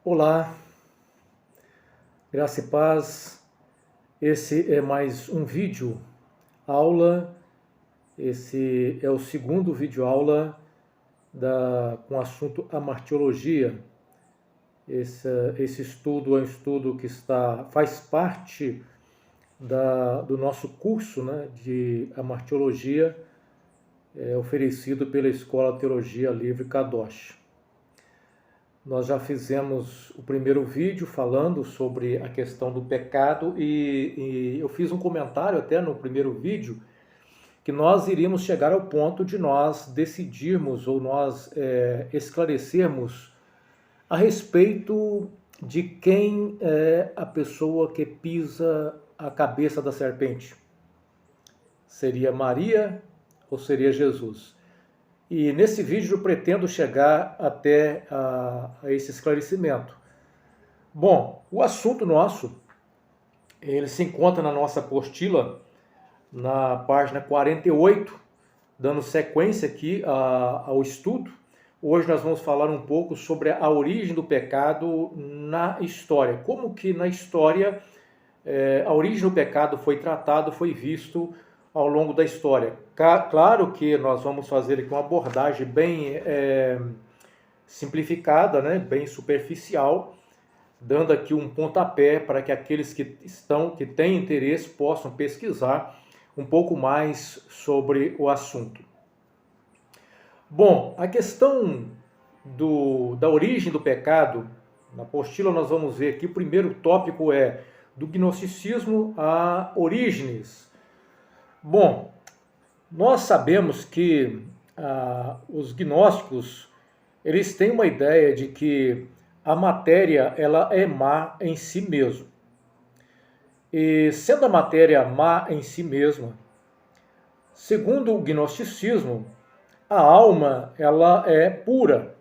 Olá, graça e paz. Esse é mais um vídeo aula. Esse é o segundo vídeo aula com o assunto amartiologia. Esse estudo é um estudo que faz parte do nosso curso, né, de amartiologia, oferecido pela Escola Teologia Livre Kadosh. Nós já fizemos o primeiro vídeo falando sobre a questão do pecado e eu fiz um comentário até no primeiro vídeo que nós iríamos chegar ao ponto de nós decidirmos ou nós esclarecermos a respeito de quem é a pessoa que pisa a cabeça da serpente. Seria Maria ou seria Jesus? E nesse vídeo eu pretendo chegar até a esse esclarecimento. Bom, o assunto nosso, ele se encontra na nossa apostila, na página 48, dando sequência aqui ao estudo. Hoje nós vamos falar um pouco sobre a origem do pecado na história. Como que na história a origem do pecado foi tratado, foi visto ao longo da história. Claro que nós vamos fazer aqui uma abordagem bem simplificada, né, bem superficial, dando aqui um pontapé para que aqueles que têm interesse possam pesquisar um pouco mais sobre o assunto. Bom, a questão da origem do pecado, na apostila nós vamos ver aqui, o primeiro tópico é do gnosticismo a Orígenes. Bom, nós sabemos que os gnósticos, eles têm uma ideia de que a matéria ela é má em si mesma. E sendo a matéria má em si mesma, segundo o gnosticismo, a alma ela é pura.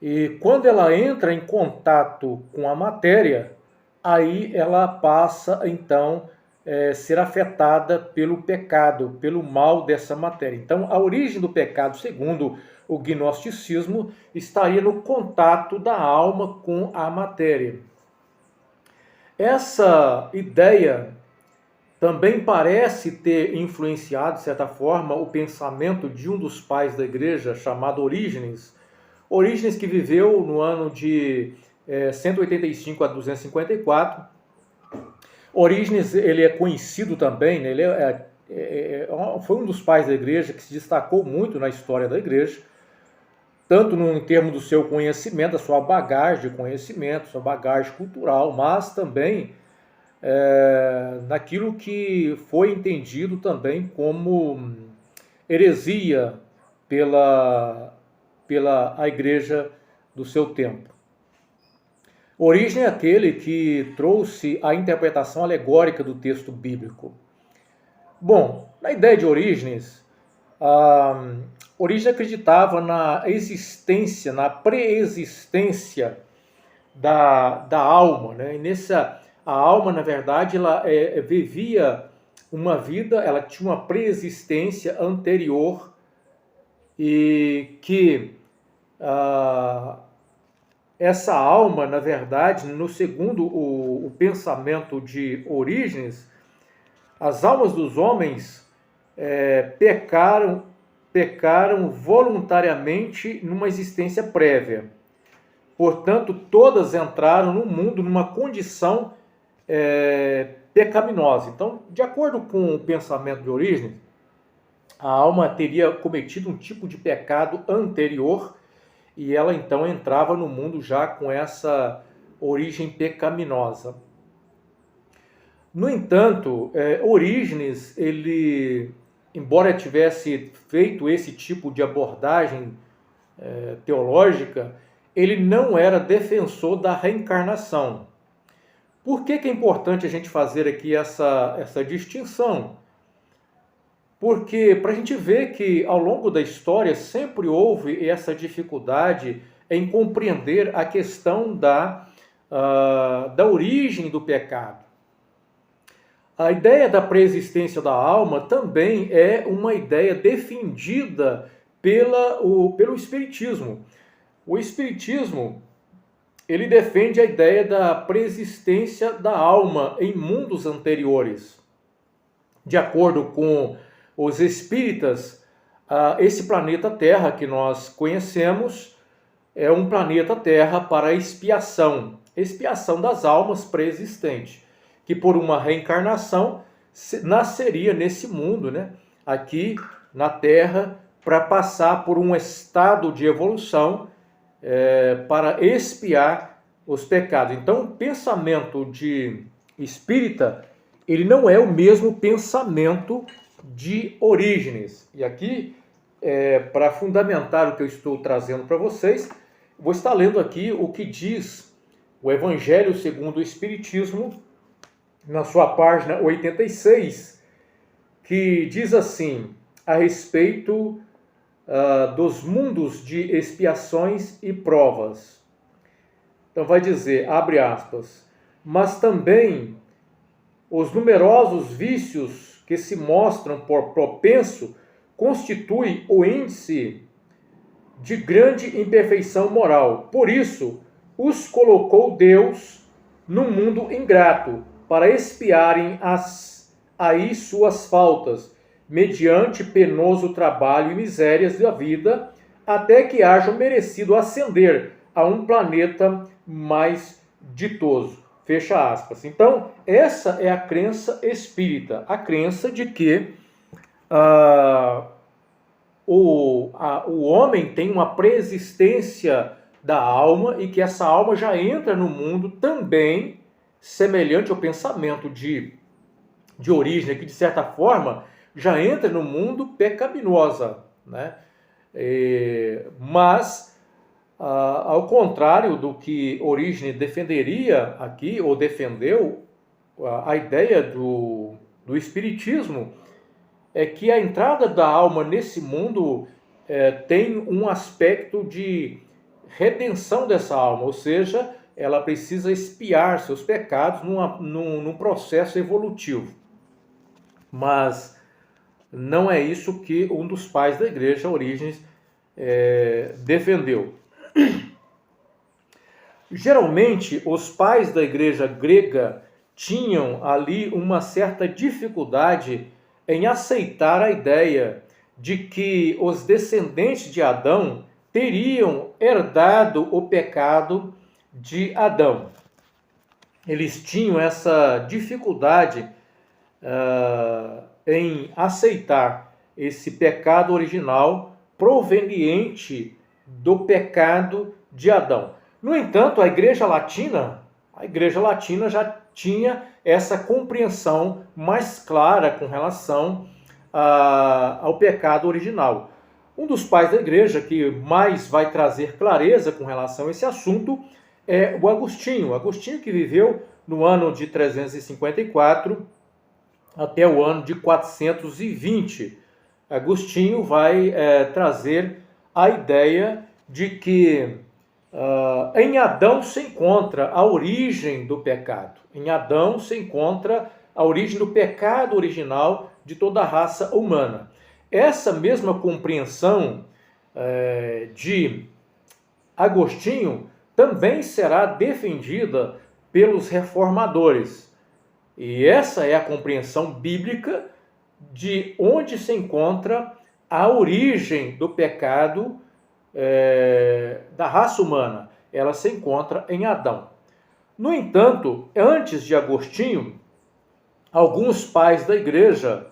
E quando ela entra em contato com a matéria, aí ela passa então ser afetada pelo pecado, pelo mal dessa matéria. Então, a origem do pecado, segundo o gnosticismo, estaria no contato da alma com a matéria. Essa ideia também parece ter influenciado, de certa forma, o pensamento de um dos pais da igreja, chamado Orígenes. Orígenes, que viveu no ano de 185 a 254. Orígenes, ele é conhecido também, né? Ele foi um dos pais da igreja que se destacou muito na história da igreja, tanto em termos do seu conhecimento, da sua bagagem de conhecimento, sua bagagem cultural, mas também naquilo que foi entendido também como heresia pela a igreja do seu tempo. Origem é aquele que trouxe a interpretação alegórica do texto bíblico. Bom, na ideia de Orígenes, Orígenes acreditava na existência, na preexistência da alma, né? E a alma, na verdade, ela vivia uma vida, ela tinha uma preexistência anterior e que essa alma, na verdade, segundo o pensamento de Orígenes, as almas dos homens pecaram voluntariamente numa existência prévia. Portanto, todas entraram no mundo numa condição pecaminosa. Então, de acordo com o pensamento de Orígenes, a alma teria cometido um tipo de pecado anterior e ela então entrava no mundo já com essa origem pecaminosa. No entanto, Orígenes, ele, embora tivesse feito esse tipo de abordagem teológica, ele não era defensor da reencarnação. Por que é importante a gente fazer aqui essa distinção? Porque para a gente ver que ao longo da história sempre houve essa dificuldade em compreender a questão da origem do pecado. A ideia da preexistência da alma também é uma ideia defendida pelo Espiritismo. O Espiritismo, ele defende a ideia da preexistência da alma em mundos anteriores. De acordo com os espíritas, esse planeta Terra que nós conhecemos é um planeta Terra para expiação das almas pré-existentes, que por uma reencarnação nasceria nesse mundo, né, aqui na Terra, para passar por um estado de evolução para expiar os pecados. Então, o pensamento de espírita, ele não é o mesmo pensamento de Orígenes. E aqui, para fundamentar o que eu estou trazendo para vocês, vou estar lendo aqui o que diz o Evangelho segundo o Espiritismo, na sua página 86, que diz assim, a respeito dos mundos de expiações e provas. Então vai dizer, abre aspas, mas também os numerosos vícios que se mostram por propenso constituem o índice de grande imperfeição moral. Por isso, os colocou Deus no mundo ingrato, para expiarem aí suas faltas, mediante penoso trabalho e misérias da vida, até que hajam merecido ascender a um planeta mais ditoso. Fecha aspas. Então, essa é a crença espírita, a crença de que o homem tem uma preexistência da alma e que essa alma já entra no mundo também semelhante ao pensamento de origem, que de certa forma já entra no mundo pecaminosa, né? Mas, ao contrário do que Orígenes defenderia aqui, ou defendeu, a ideia do Espiritismo é que a entrada da alma nesse mundo tem um aspecto de redenção dessa alma, ou seja, ela precisa expiar seus pecados num processo evolutivo. Mas não é isso que um dos pais da igreja, Orígenes, defendeu. Geralmente, os pais da igreja grega tinham ali uma certa dificuldade em aceitar a ideia de que os descendentes de Adão teriam herdado o pecado de Adão. Eles tinham essa dificuldade em aceitar esse pecado original proveniente do pecado de Adão. No entanto, a Igreja Latina já tinha essa compreensão mais clara com relação ao pecado original. Um dos pais da igreja que mais vai trazer clareza com relação a esse assunto é o Agostinho. Agostinho, que viveu no ano de 354 até o ano de 420. Agostinho vai trazer a ideia de que em Adão se encontra a origem do pecado. Em Adão se encontra a origem do pecado original de toda a raça humana. Essa mesma compreensão de Agostinho também será defendida pelos reformadores. E essa é a compreensão bíblica de onde se encontra a origem do pecado da raça humana. Ela se encontra em Adão. No entanto, antes de Agostinho, alguns pais da igreja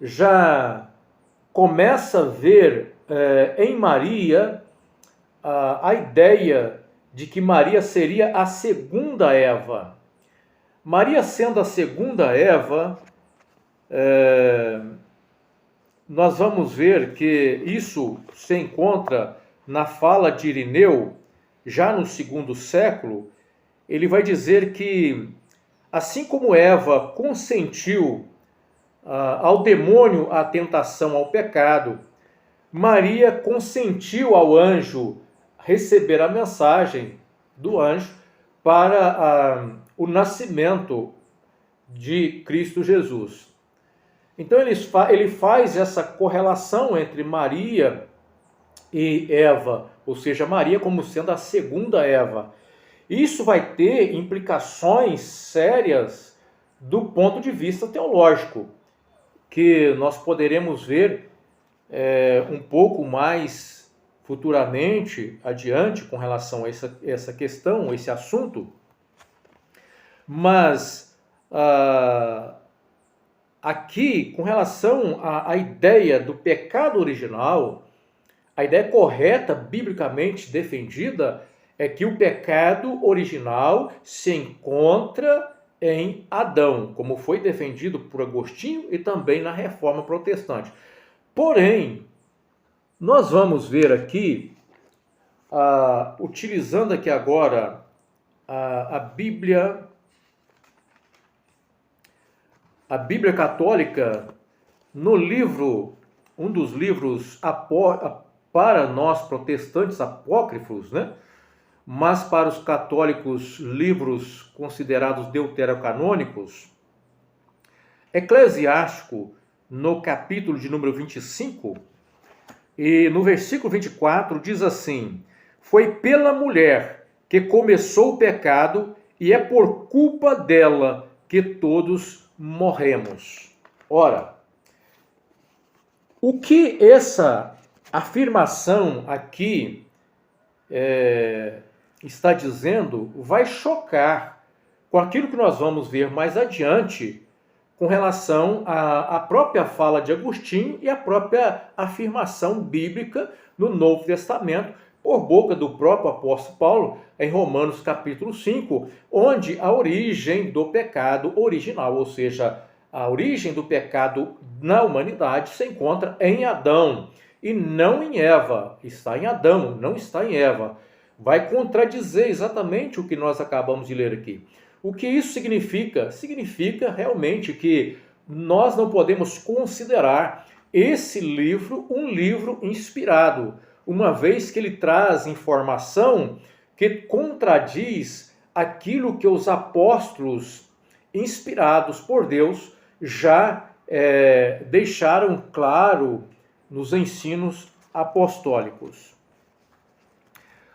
já começam a ver em Maria a ideia de que Maria seria a segunda Eva. Maria sendo a segunda Eva, nós vamos ver que isso se encontra na fala de Irineu, já no segundo século. Ele vai dizer que, assim como Eva consentiu ao demônio a tentação ao pecado, Maria consentiu ao anjo receber a mensagem do anjo para o nascimento de Cristo Jesus. Então ele faz essa correlação entre Maria e Eva, ou seja, Maria como sendo a segunda Eva. Isso vai ter implicações sérias do ponto de vista teológico, que nós poderemos ver um pouco mais futuramente adiante com relação a essa questão, esse assunto. Mas aqui, com relação à ideia do pecado original, a ideia correta, biblicamente defendida, é que o pecado original se encontra em Adão, como foi defendido por Agostinho e também na Reforma Protestante. Porém, nós vamos ver aqui, utilizando aqui agora a Bíblia Católica, no livro, um dos livros para nós protestantes apócrifos, né? Mas para os católicos, livros considerados deuterocanônicos, Eclesiástico, no capítulo de número 25, e no versículo 24, diz assim: foi pela mulher que começou o pecado, e é por culpa dela que todos morremos. Ora, o que essa afirmação aqui está dizendo vai chocar com aquilo que nós vamos ver mais adiante com relação à própria fala de Agostinho e à própria afirmação bíblica no Novo Testamento, por boca do próprio apóstolo Paulo, em Romanos capítulo 5, onde a origem do pecado original, ou seja, a origem do pecado na humanidade se encontra em Adão e não em Eva. Está em Adão, não está em Eva. Vai contradizer exatamente o que nós acabamos de ler aqui. O que isso significa? Significa realmente que nós não podemos considerar esse livro um livro inspirado, uma vez que ele traz informação que contradiz aquilo que os apóstolos inspirados por Deus já deixaram claro nos ensinos apostólicos.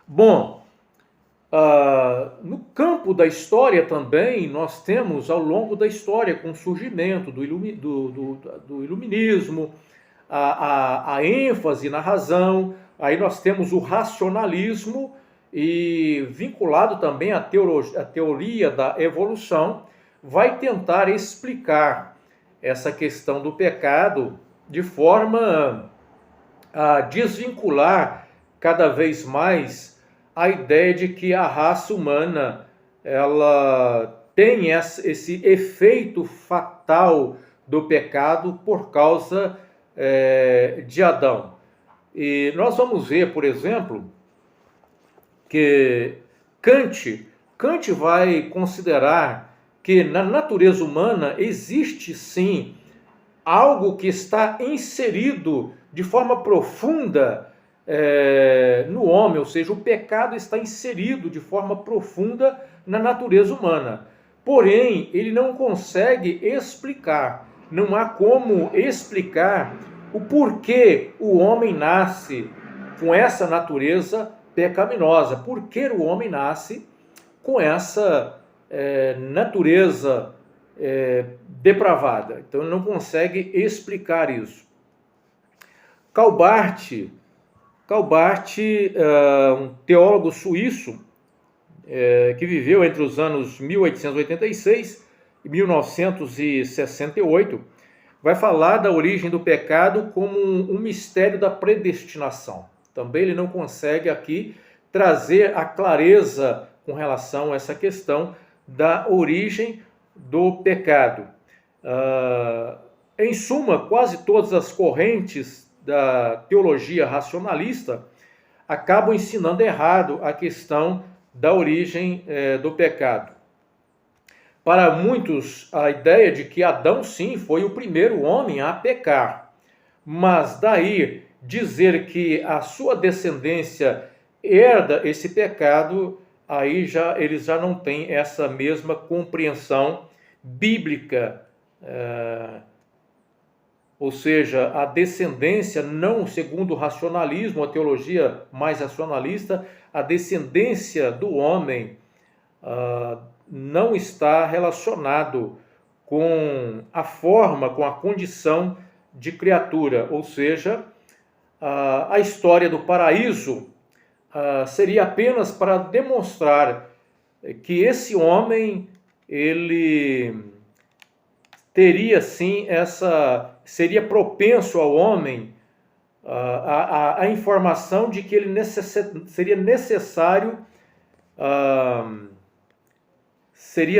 Bom, no campo da história também, nós temos ao longo da história, com o surgimento do iluminismo, a ênfase na razão, aí nós temos o racionalismo e vinculado também à teoria da evolução, vai tentar explicar essa questão do pecado de forma a desvincular cada vez mais a ideia de que a raça humana ela tem esse efeito fatal do pecado por causa de Adão. E nós vamos ver, por exemplo, que Kant vai considerar que na natureza humana existe sim algo que está inserido de forma profunda no homem, ou seja, o pecado está inserido de forma profunda na natureza humana. Porém, ele não consegue explicar, não há como explicar o porquê o homem nasce com essa natureza pecaminosa, porquê o homem nasce com essa natureza depravada. Então, ele não consegue explicar isso. Karl Barth, um teólogo suíço, que viveu entre os anos 1886 e 1968, vai falar da origem do pecado como um mistério da predestinação. Também ele não consegue aqui trazer a clareza com relação a essa questão da origem do pecado. Em suma, quase todas as correntes da teologia racionalista acabam ensinando errado a questão da origem do pecado. Para muitos, a ideia de que Adão, sim, foi o primeiro homem a pecar, mas daí dizer que a sua descendência herda esse pecado, aí eles já não têm essa mesma compreensão bíblica, ou seja, a descendência não segundo o racionalismo, a teologia mais racionalista, a descendência do homem não está relacionado com a forma, com a condição de criatura, ou seja, a história do paraíso seria apenas para demonstrar que esse homem, ele teria sim seria propenso ao homem a informação de que ele seria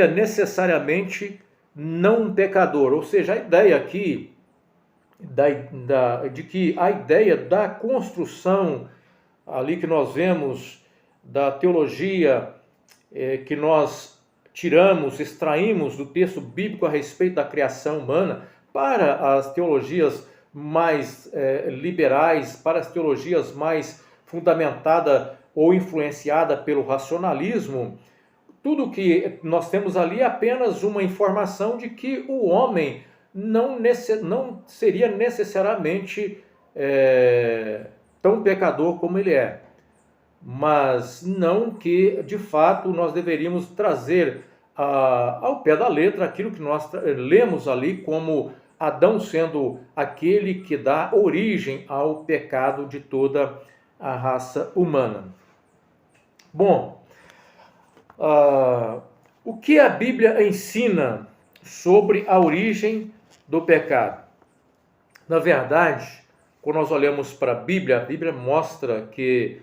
necessariamente não um pecador. Ou seja, a ideia aqui de que a ideia da construção ali que nós vemos da teologia que nós extraímos do texto bíblico a respeito da criação humana para as teologias mais liberais, para as teologias mais fundamentadas ou influenciadas pelo racionalismo, tudo que nós temos ali é apenas uma informação de que o homem não seria necessariamente tão pecador como ele é. Mas não que, de fato, nós deveríamos trazer ao pé da letra aquilo que nós lemos ali como Adão sendo aquele que dá origem ao pecado de toda a raça humana. Bom, o que a Bíblia ensina sobre a origem do pecado? Na verdade, quando nós olhamos para a Bíblia mostra que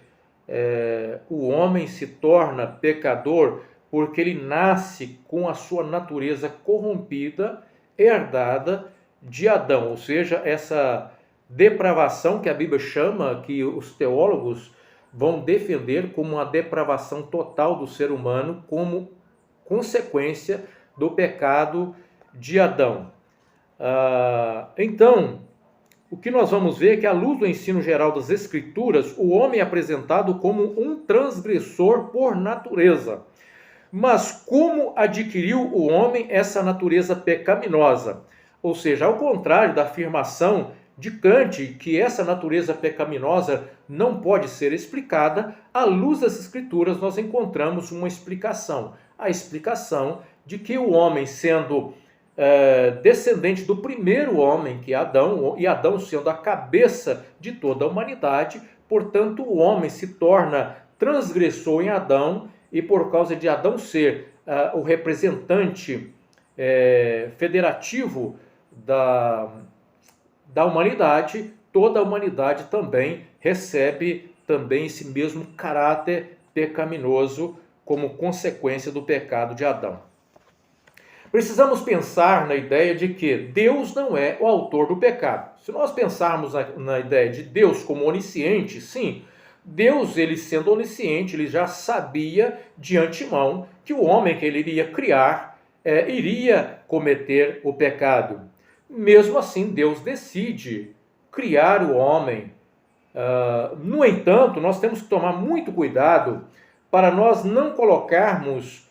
o homem se torna pecador porque ele nasce com a sua natureza corrompida, herdada de Adão, ou seja, essa depravação que a Bíblia chama, que os teólogos vão defender como uma depravação total do ser humano, como consequência do pecado de Adão. Então, o que nós vamos ver é que, à luz do ensino geral das Escrituras, o homem é apresentado como um transgressor por natureza. Mas como adquiriu o homem essa natureza pecaminosa? Ou seja, ao contrário da afirmação de Kant, que essa natureza pecaminosa não pode ser explicada, à luz das Escrituras nós encontramos uma explicação. A explicação de que o homem, sendo descendente do primeiro homem, que é Adão, e Adão sendo a cabeça de toda a humanidade, portanto o homem se torna transgressor em Adão, e por causa de Adão ser o representante federativo da humanidade, toda a humanidade também recebe também esse mesmo caráter pecaminoso como consequência do pecado de Adão. Precisamos pensar na ideia de que Deus não é o autor do pecado. Se nós pensarmos na ideia de Deus como onisciente, sim, Deus, ele sendo onisciente, ele já sabia de antemão que o homem que ele iria criar iria cometer o pecado. Mesmo assim, Deus decide criar o homem. No entanto, nós temos que tomar muito cuidado para nós não colocarmos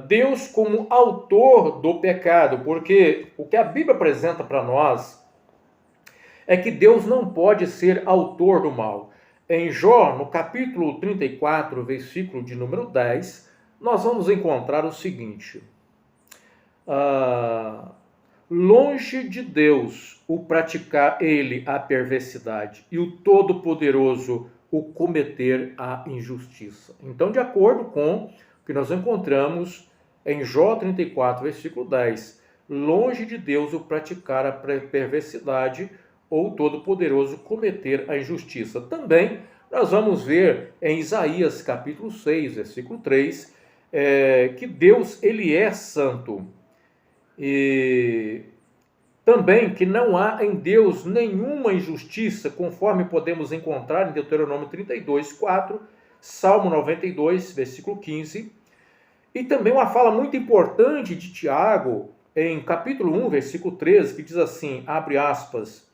Deus como autor do pecado, porque o que a Bíblia apresenta para nós é que Deus não pode ser autor do mal. Em Jó, no capítulo 34, versículo de número 10, nós vamos encontrar o seguinte: longe de Deus o praticar ele a perversidade e o Todo-Poderoso o cometer a injustiça. Então, de acordo com o que nós encontramos em Jó 34, versículo 10, longe de Deus o praticar a perversidade ou o Todo-Poderoso cometer a injustiça. Também nós vamos ver em Isaías capítulo 6, versículo 3, que Deus ele é santo. E também que não há em Deus nenhuma injustiça, conforme podemos encontrar em Deuteronômio 32, 4, Salmo 92, versículo 15. E também uma fala muito importante de Tiago, em capítulo 1, versículo 13, que diz assim, abre aspas,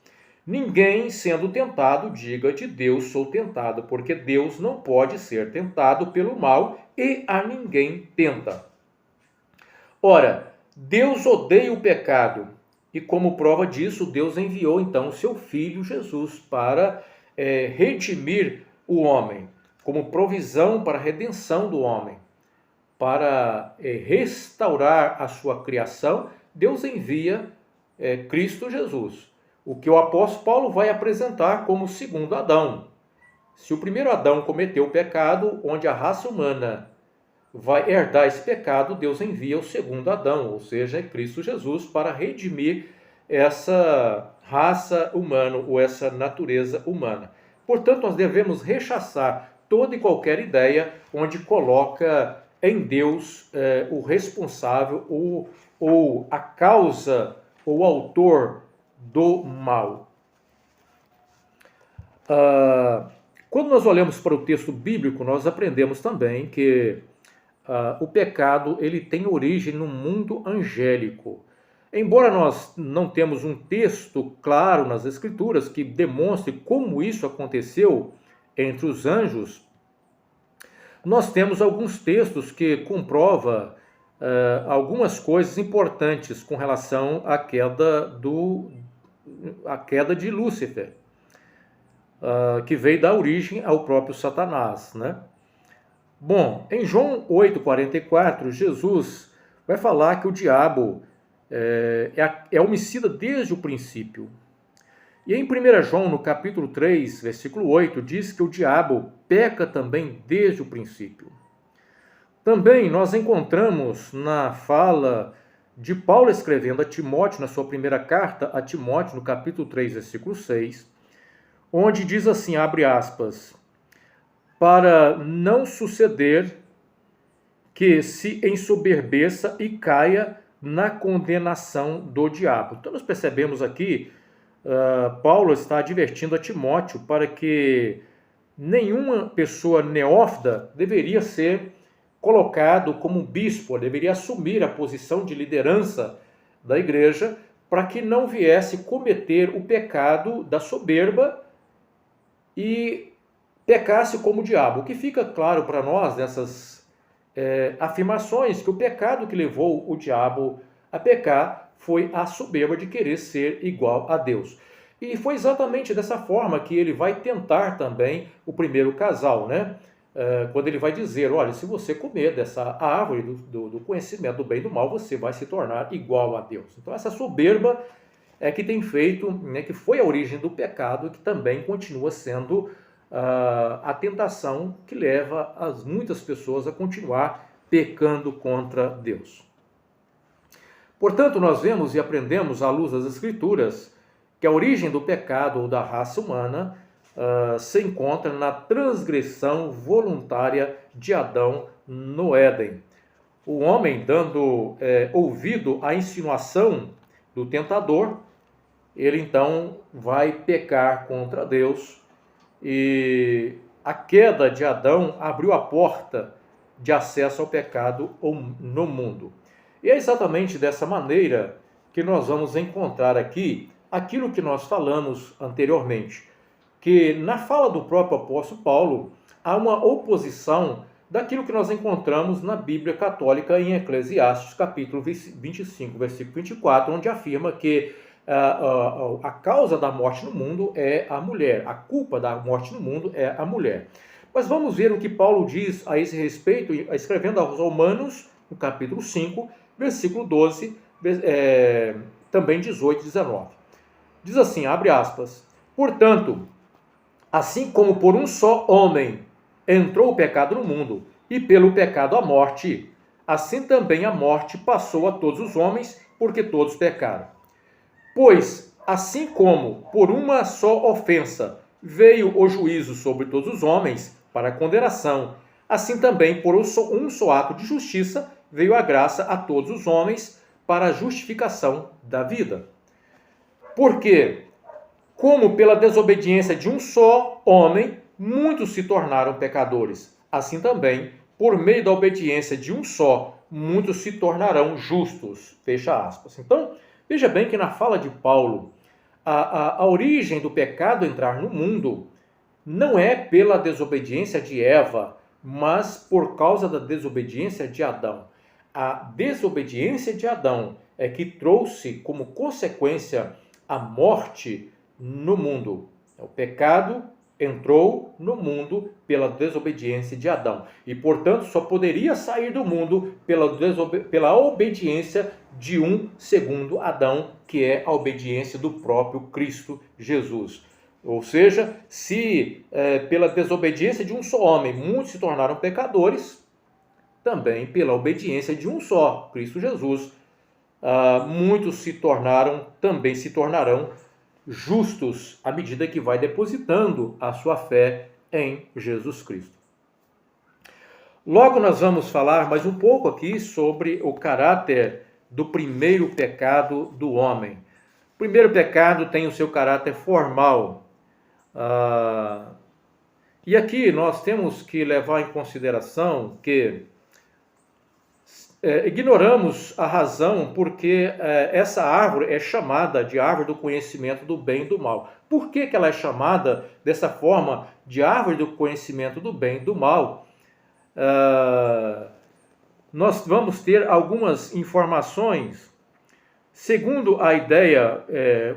ninguém sendo tentado diga de Deus sou tentado, porque Deus não pode ser tentado pelo mal e a ninguém tenta. Ora, Deus odeia o pecado e como prova disso, Deus enviou então o seu Filho Jesus para redimir o homem, como provisão para a redenção do homem. para restaurar a sua criação, Deus envia Cristo Jesus, o que o apóstolo Paulo vai apresentar como o segundo Adão. Se o primeiro Adão cometeu o pecado, onde a raça humana vai herdar esse pecado, Deus envia o segundo Adão, ou seja, Cristo Jesus, para redimir essa raça humana ou essa natureza humana. Portanto, nós devemos rechaçar toda e qualquer ideia onde coloca em Deus o responsável ou a causa ou autor do mal. Quando nós olhamos para o texto bíblico, nós aprendemos também que o pecado ele tem origem no mundo angélico. Embora nós não temos um texto claro nas Escrituras que demonstre como isso aconteceu entre os anjos, nós temos alguns textos que comprovam algumas coisas importantes com relação à queda de Lúcifer, que veio dar origem ao próprio Satanás, né? Bom, em João 8,44, Jesus vai falar que o diabo é homicida desde o princípio. E em 1 João, no capítulo 3, versículo 8, diz que o diabo peca também desde o princípio. Também nós encontramos na fala de Paulo escrevendo a Timóteo, na sua primeira carta a Timóteo, no capítulo 3, versículo 6, onde diz assim, abre aspas, para não suceder que se ensoberbeça e caia na condenação do diabo. Então nós percebemos aqui, Paulo está advertindo a Timóteo para que nenhuma pessoa neófita deveria ser colocado como bispo, deveria assumir a posição de liderança da igreja para que não viesse cometer o pecado da soberba e pecasse como o diabo. O que fica claro para nós dessas afirmações que o pecado que levou o diabo a pecar foi a soberba de querer ser igual a Deus. E foi exatamente dessa forma que ele vai tentar também o primeiro casal, né? Quando ele vai dizer, olha, se você comer dessa árvore do conhecimento do bem e do mal, você vai se tornar igual a Deus. Então essa soberba é que tem feito, né, que foi a origem do pecado e que também continua sendo a tentação que leva muitas pessoas a continuar pecando contra Deus. Portanto, nós vemos e aprendemos à luz das Escrituras que a origem do pecado ou da raça humana se encontra na transgressão voluntária de Adão no Éden. O homem, dando ouvido à insinuação do tentador, ele então vai pecar contra Deus. E a queda de Adão abriu a porta de acesso ao pecado no mundo. E é exatamente dessa maneira que nós vamos encontrar aqui aquilo que nós falamos anteriormente, que na fala do próprio apóstolo Paulo há uma oposição daquilo que nós encontramos na Bíblia Católica em Eclesiastes, capítulo 25, versículo 24, onde afirma que a causa da morte no mundo é a mulher, a culpa da morte no mundo é a mulher. Mas vamos ver o que Paulo diz a esse respeito, escrevendo aos Romanos, no capítulo 5, versículo 12, também 18 e 19. Diz assim, abre aspas, portanto, assim como por um só homem entrou o pecado no mundo, e pelo pecado a morte, assim também a morte passou a todos os homens, porque todos pecaram. Pois, assim como por uma só ofensa veio o juízo sobre todos os homens para a condenação, assim também por um só ato de justiça veio a graça a todos os homens para a justificação da vida. Porque, como pela desobediência de um só homem, muitos se tornaram pecadores, assim também, por meio da obediência de um só, muitos se tornarão justos. Fecha aspas. Então, veja bem que na fala de Paulo, a origem do pecado entrar no mundo não é pela desobediência de Eva, mas por causa da desobediência de Adão. A desobediência de Adão é que trouxe como consequência a morte no mundo. O pecado entrou no mundo pela desobediência de Adão. E, portanto, só poderia sair do mundo pela obediência de um segundo Adão, que é a obediência do próprio Cristo Jesus. Ou seja, se pela desobediência de um só homem muitos se tornaram pecadores, também pela obediência de um só, Cristo Jesus, muitos também se tornarão justos à medida que vai depositando a sua fé em Jesus Cristo. Logo nós vamos falar mais um pouco aqui sobre o caráter do primeiro pecado do homem. O primeiro pecado tem o seu caráter formal. E aqui nós temos que levar em consideração que ignoramos a razão porque essa árvore é chamada de árvore do conhecimento do bem e do mal. Por que ela é chamada dessa forma de árvore do conhecimento do bem e do mal? Nós vamos ter algumas informações, segundo a ideia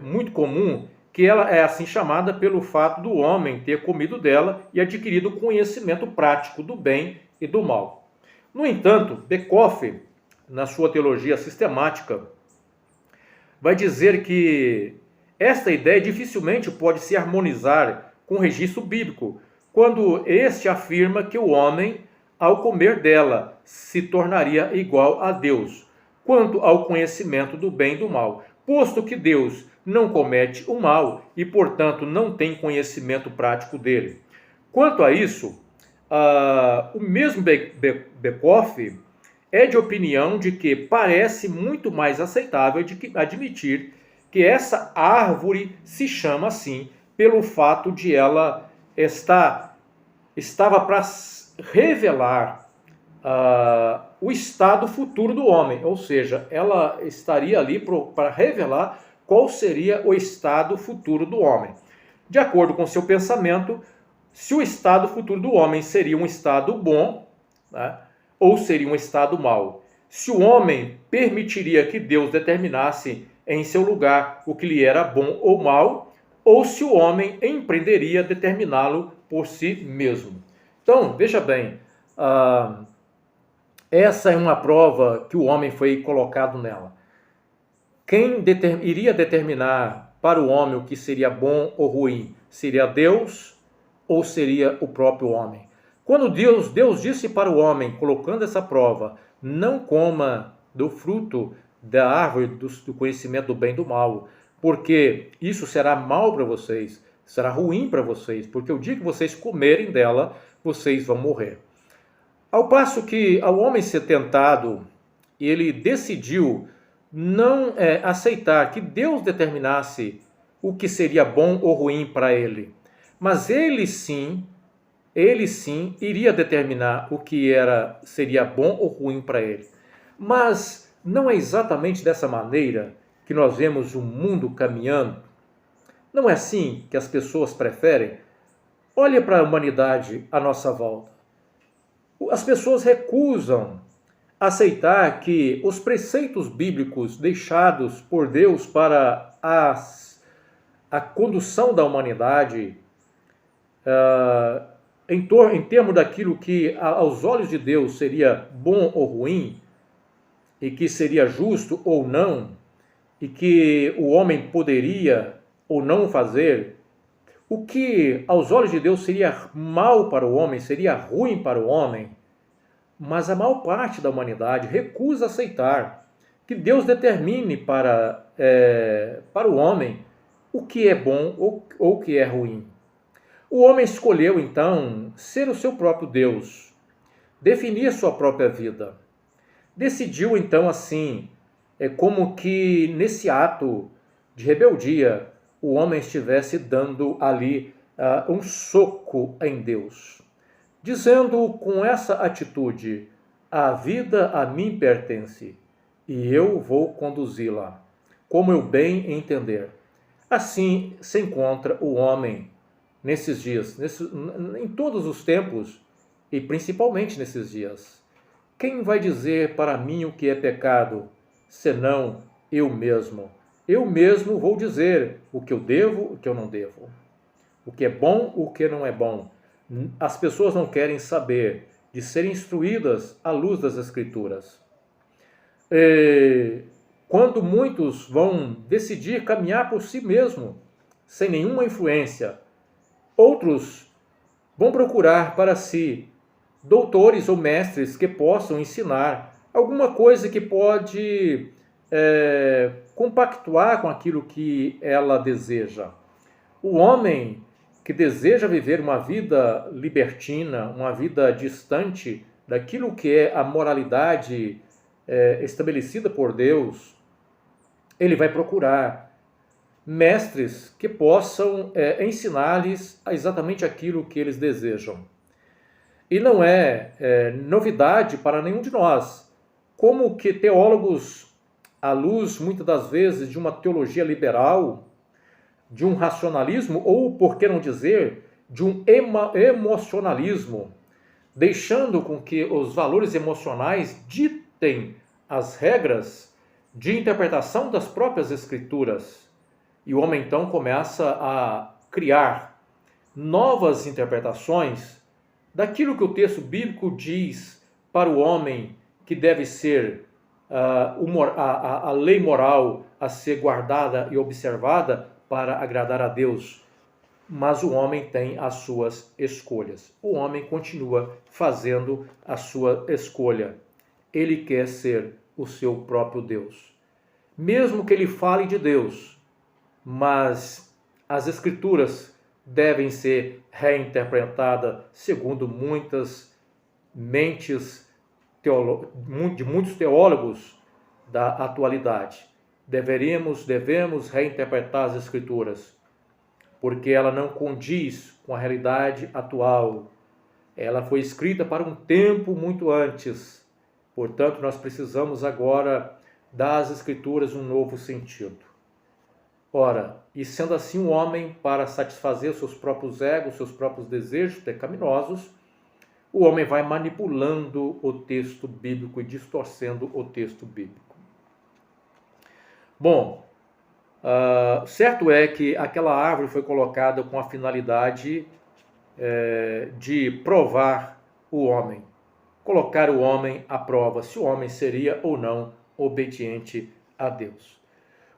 muito comum, que ela é assim chamada pelo fato do homem ter comido dela e adquirido conhecimento prático do bem e do mal. No entanto, Bekoff, na sua teologia sistemática, vai dizer que esta ideia dificilmente pode se harmonizar com o registro bíblico, quando este afirma que o homem, ao comer dela, se tornaria igual a Deus, quanto ao conhecimento do bem e do mal, posto que Deus não comete o mal e, portanto, não tem conhecimento prático dele. Quanto a isso, o mesmo Bekoff é de opinião de que parece muito mais aceitável admitir que essa árvore se chama assim pelo fato de ela estava para revelar o estado futuro do homem, ou seja, ela estaria ali para revelar qual seria o estado futuro do homem. De acordo com seu pensamento, se o estado futuro do homem seria um estado bom, né, ou seria um estado mau. Se o homem permitiria que Deus determinasse em seu lugar o que lhe era bom ou mal, ou se o homem empreenderia determiná-lo por si mesmo. Então, veja bem, essa é uma prova que o homem foi colocado nela. Quem iria determinar para o homem o que seria bom ou ruim? Seria Deus ou seria o próprio homem? Quando Deus disse para o homem, colocando essa prova, não coma do fruto da árvore do conhecimento do bem e do mal, porque isso será mal para vocês, será ruim para vocês, porque o dia que vocês comerem dela, vocês vão morrer. Ao passo que ao homem ser tentado, ele decidiu não aceitar que Deus determinasse o que seria bom ou ruim para ele, mas ele sim iria determinar o que seria bom ou ruim para ele. Mas não é exatamente dessa maneira que nós vemos o mundo caminhando. Não é assim que as pessoas preferem. Olhe para a humanidade à nossa volta. As pessoas recusam aceitar que os preceitos bíblicos deixados por Deus para a condução da humanidade, em termos daquilo que aos olhos de Deus seria bom ou ruim, e que seria justo ou não, e que o homem poderia ou não fazer, o que aos olhos de Deus seria mal para o homem, seria ruim para o homem, mas a maior parte da humanidade recusa aceitar que Deus determine para o homem o que é bom ou o que é ruim. O homem escolheu, então, ser o seu próprio Deus, definir sua própria vida. Decidiu, então, assim, como que nesse ato de rebeldia, o homem estivesse dando ali um soco em Deus, dizendo com essa atitude: a vida a mim pertence e eu vou conduzi-la, como eu bem entender. Assim se encontra o homem nesses dias, em todos os tempos e principalmente nesses dias. Quem vai dizer para mim o que é pecado, senão eu mesmo? Eu mesmo vou dizer o que eu devo e o que eu não devo. o que é bom, o que não é bom. As pessoas não querem saber de serem instruídas à luz das Escrituras. Quando muitos vão decidir caminhar por si mesmo, sem nenhuma influência, outros vão procurar para si doutores ou mestres que possam ensinar alguma coisa que pode compactuar com aquilo que ela deseja. O homem que deseja viver uma vida libertina, uma vida distante daquilo que é a moralidade estabelecida por Deus, ele vai procurar mestres que possam ensinar-lhes exatamente aquilo que eles desejam. E não é novidade para nenhum de nós, como que teólogos, à luz, muitas das vezes, de uma teologia liberal, de um racionalismo, ou, por que não dizer, de um emocionalismo, deixando com que os valores emocionais ditem as regras de interpretação das próprias Escrituras. E o homem, então, começa a criar novas interpretações daquilo que o texto bíblico diz para o homem que deve ser a lei moral a ser guardada e observada para agradar a Deus. Mas o homem tem as suas escolhas. O homem continua fazendo a sua escolha. Ele quer ser o seu próprio Deus. Mesmo que ele fale de Deus, mas as Escrituras devem ser reinterpretadas segundo muitas mentes de muitos teólogos da atualidade. Devemos reinterpretar as Escrituras, porque ela não condiz com a realidade atual. Ela foi escrita para um tempo muito antes. Portanto, nós precisamos agora dar às Escrituras um novo sentido. Ora, e sendo assim o homem, para satisfazer seus próprios egos, seus próprios desejos pecaminosos, o homem vai manipulando o texto bíblico e distorcendo o texto bíblico. Bom, certo é que aquela árvore foi colocada com a finalidade de provar o homem, colocar o homem à prova, se o homem seria ou não obediente a Deus.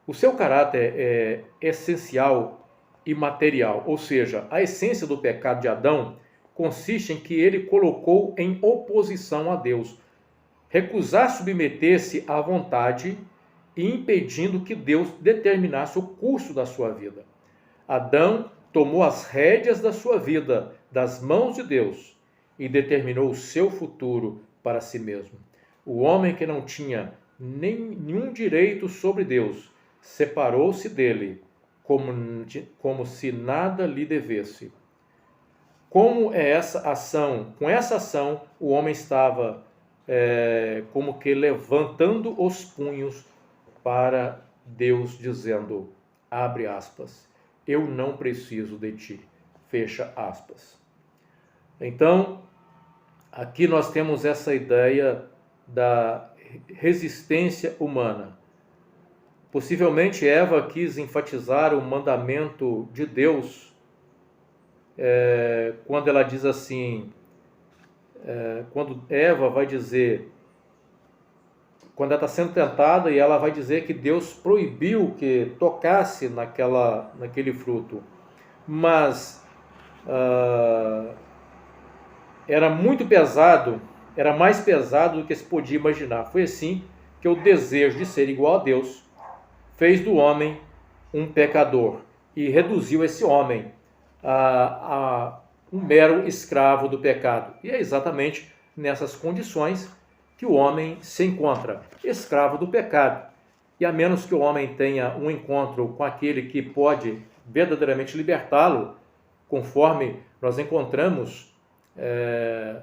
O seu caráter é essencial e material, ou seja, a essência do pecado de Adão consiste em que ele colocou em oposição a Deus, recusar submeter-se à vontade e impedindo que Deus determinasse o curso da sua vida. Adão tomou as rédeas da sua vida das mãos de Deus e determinou o seu futuro para si mesmo. O homem que não tinha nenhum direito sobre Deus separou-se dele como se nada lhe devesse. Com essa ação, o homem estava como que levantando os punhos para Deus, dizendo, abre aspas, eu não preciso de ti, fecha aspas. Então, aqui nós temos essa ideia da resistência humana. Possivelmente Eva quis enfatizar o mandamento de Deus quando ela diz assim, quando Eva vai dizer, quando ela está sendo tentada e ela vai dizer que Deus proibiu que tocasse naquele fruto, mas era muito pesado, era mais pesado do que se podia imaginar. Foi assim que o desejo de ser igual a Deus fez do homem um pecador e reduziu esse homem a um mero escravo do pecado. E é exatamente nessas condições que o homem se encontra, escravo do pecado. E a menos que o homem tenha um encontro com aquele que pode verdadeiramente libertá-lo, conforme nós encontramos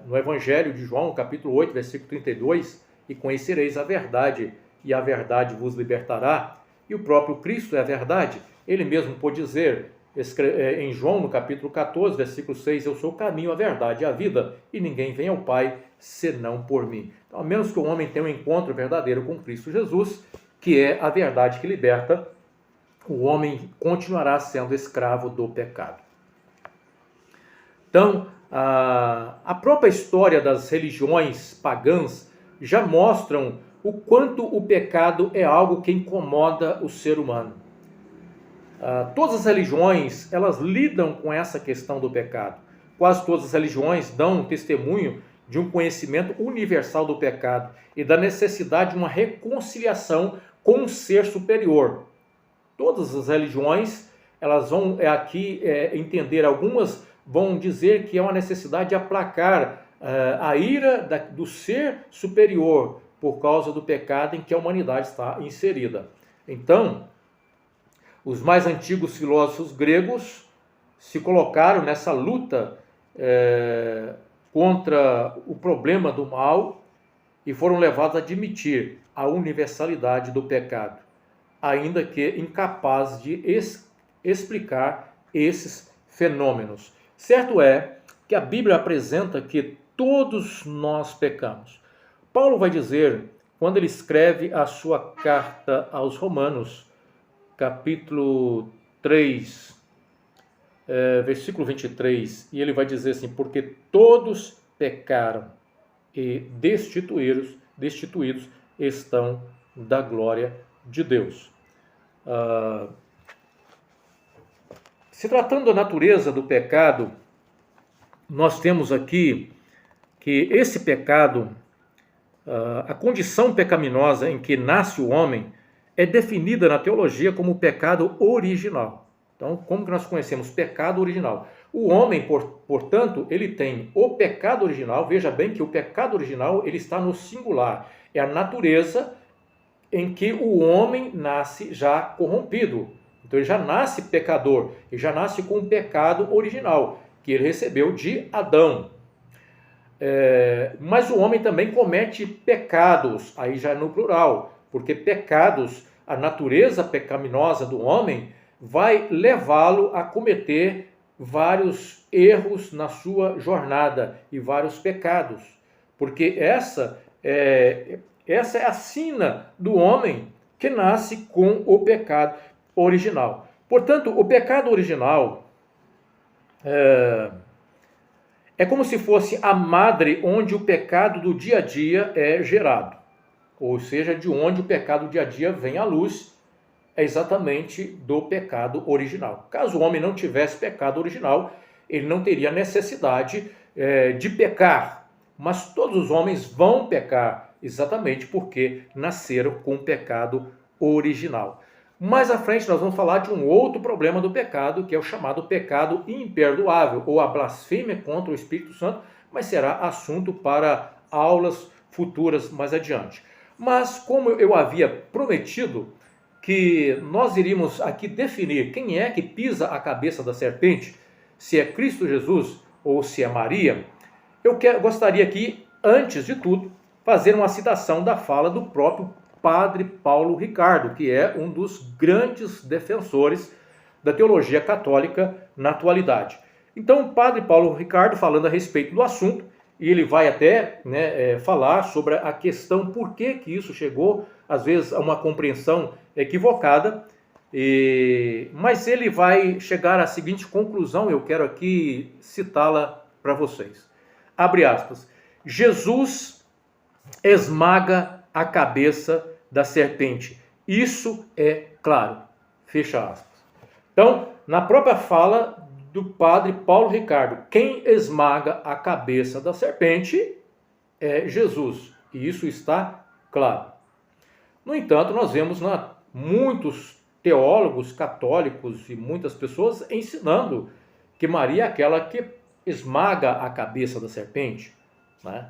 no Evangelho de João, capítulo 8, versículo 32, e conhecereis a verdade, e a verdade vos libertará. E o próprio Cristo é a verdade. Ele mesmo pôde dizer em João, no capítulo 14, versículo 6, eu sou o caminho, a verdade e a vida, e ninguém vem ao Pai senão por mim. Então, a menos que o homem tenha um encontro verdadeiro com Cristo Jesus, que é a verdade que liberta, o homem continuará sendo escravo do pecado. Então, a própria história das religiões pagãs já mostram o quanto o pecado é algo que incomoda o ser humano. Todas as religiões, elas lidam com essa questão do pecado. Quase todas as religiões dão um testemunho de um conhecimento universal do pecado e da necessidade de uma reconciliação com um ser superior. Todas as religiões, elas vão aqui entender, algumas vão dizer que é uma necessidade de aplacar a ira do ser superior por causa do pecado em que a humanidade está inserida. Então, os mais antigos filósofos gregos se colocaram nessa luta contra o problema do mal e foram levados a admitir a universalidade do pecado, ainda que incapazes de explicar esses fenômenos. Certo é que a Bíblia apresenta que todos nós pecamos. Paulo vai dizer, quando ele escreve a sua carta aos Romanos, capítulo 3, versículo 23, e ele vai dizer assim: porque todos pecaram e destituídos estão da glória de Deus. Se tratando da natureza do pecado, nós temos aqui que esse pecado, a condição pecaminosa em que nasce o homem, é definida na teologia como pecado original. Então, como que nós conhecemos pecado original? O homem, portanto, ele tem o pecado original. Veja bem que o pecado original ele está no singular. É a natureza em que o homem nasce já corrompido. Então ele já nasce pecador, ele já nasce com o pecado original, que ele recebeu de Adão. Mas o homem também comete pecados, aí já no plural, porque pecados, a natureza pecaminosa do homem vai levá-lo a cometer vários erros na sua jornada e vários pecados, porque essa é a sina do homem que nasce com o pecado original. Portanto, o pecado original é como se fosse a madre onde o pecado do dia a dia é gerado, ou seja, de onde o pecado do dia a dia vem à luz, é exatamente do pecado original. Caso o homem não tivesse pecado original, ele não teria necessidade de pecar, mas todos os homens vão pecar, exatamente porque nasceram com o pecado original. Mais à frente nós vamos falar de um outro problema do pecado, que é o chamado pecado imperdoável, ou a blasfêmia contra o Espírito Santo, mas será assunto para aulas futuras mais adiante. Mas como eu havia prometido que nós iríamos aqui definir quem é que pisa a cabeça da serpente, se é Cristo Jesus ou se é Maria, eu gostaria aqui, antes de tudo, fazer uma citação da fala do próprio Padre Paulo Ricardo, que é um dos grandes defensores da teologia católica na atualidade. Então, o Padre Paulo Ricardo, falando a respeito do assunto, e ele vai até falar sobre a questão por que isso chegou, às vezes, a uma compreensão equivocada, mas ele vai chegar à seguinte conclusão, eu quero aqui citá-la para vocês. Abre aspas. Jesus esmaga a cabeça da serpente. Isso é claro. Fecha aspas. Então, na própria fala do padre Paulo Ricardo, quem esmaga a cabeça da serpente é Jesus. E isso está claro. No entanto, nós vemos muitos teólogos católicos e muitas pessoas ensinando que Maria é aquela que esmaga a cabeça da serpente, né?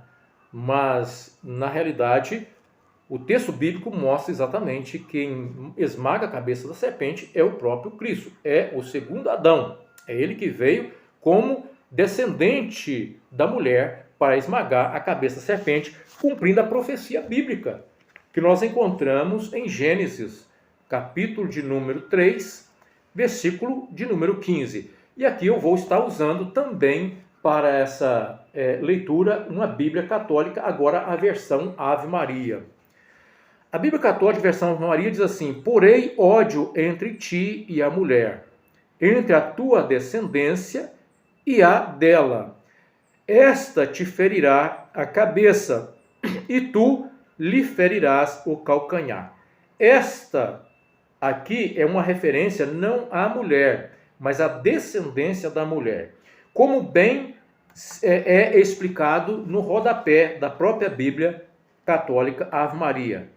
Mas, na realidade, o texto bíblico mostra exatamente que quem esmaga a cabeça da serpente é o próprio Cristo, é o segundo Adão. É ele que veio como descendente da mulher para esmagar a cabeça da serpente, cumprindo a profecia bíblica que nós encontramos em Gênesis, capítulo de número 3, versículo de número 15. E aqui eu vou estar usando também para essa leitura uma Bíblia católica, agora a versão Ave Maria. A Bíblia católica, versão Ave Maria, diz assim: porém ódio entre ti e a mulher, entre a tua descendência e a dela. Esta te ferirá a cabeça, e tu lhe ferirás o calcanhar. Esta aqui é uma referência não à mulher, mas à descendência da mulher. Como bem é explicado no rodapé da própria Bíblia Católica Ave Maria.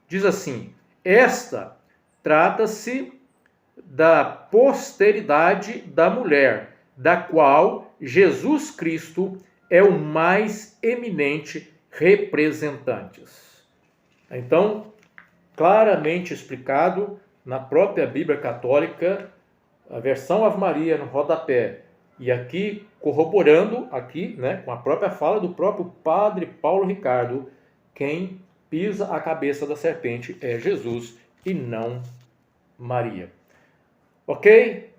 Diz assim: esta trata-se da posteridade da mulher, da qual Jesus Cristo é o mais eminente representante. Então, claramente explicado na própria Bíblia Católica, a versão Ave Maria no rodapé, e aqui corroborando aqui, né, com a própria fala do próprio Padre Paulo Ricardo, quem pisa a cabeça da serpente é Jesus e não Maria. Ok?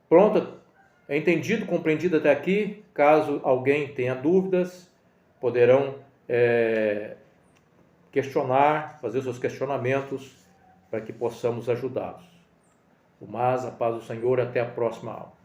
Pronto? É entendido, compreendido até aqui? Caso alguém tenha dúvidas, poderão questionar, fazer seus questionamentos para que possamos ajudá-los. O mais, a paz do Senhor, até a próxima aula.